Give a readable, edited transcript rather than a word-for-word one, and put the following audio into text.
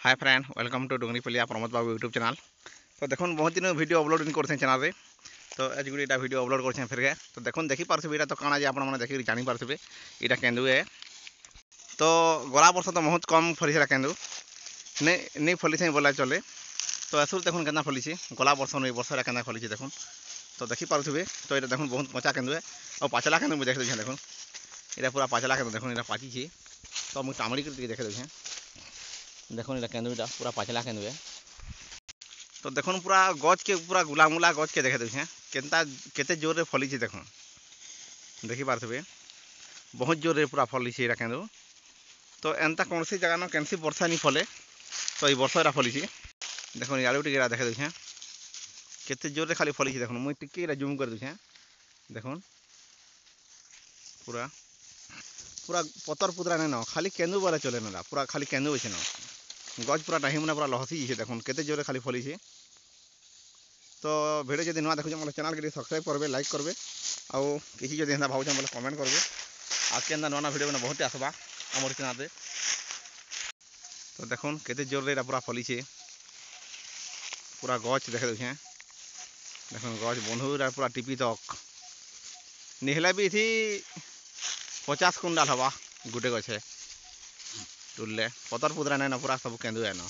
Hi friend welcome to Dongri Paliya Pramod Babu YouTube channel. तो देखो बहुत दिन वीडियो अपलोड नहीं करते चैनल रे। तो आज गुटे वीडियो अपलोड कर फिर के तो देखो देखी पार्थे यहाँ तो कण आज आपने देखिए जानी पार्थे यहाँ केन्दु है। तो गला वर्ष तो बहुत कम फली केन्दु नहीं फली से बोला चले। तो ऐसा देखो के फली गला वर्ष नहीं वर्ष के फली देखो। तो देखी पारे तो ये देखो बहुत मचा केन्दु है और पाचला केन्दु मुझे देखे देखो यहाँ पूरा पाचला केन्दु देखो यहाँ पाची। तो मुझे टामड़ी कर देखे देखे देखो ये केन्दुटा पूरा पाचला केन्दु है। तो देखो पूरा गज के पूरा गुलामुला गज के देखे देखे केनता केते जोर रे फली देखो देखी पारे बहुत जोर रे पूरा फली केन्दु। तो एंता कौन सी जगह न कैंसी वर्षा नहीं फले तो ये वर्षा फली देखो आलू टिके देखे देखे केते जोर रे खाली फली देखो मुझे टिके जूम कर देखे देखो पूरा पूरा पतर पुतरा नहीं न खाली केन्दु बोले चले ना पूरा खाली केन्दु अच्छे न गज पूरा टाइम मैंने पूरा लहसी देखो केते जोर खाली फली। तो वीडियो जब नुआ देखुचे मतलब चैनल के सब्सक्राइब करेंगे लाइक करेंगे आउ किसी जब एंता भावुचे बोले कमेंट करेंगे आज के नुआ वीडियो मैंने बहुत आसवा आम चैनल रे। तो देखो केते जोर रे पूरा फली पूरा गच देखे देखे देखो गच बंधुरा पूरा टिपी तक निहला भी थी 50 कुंडाल हवा गुटे गछे टुल्ले पतर पुदरा नहीं ना पूरा सब केन्दु है ना।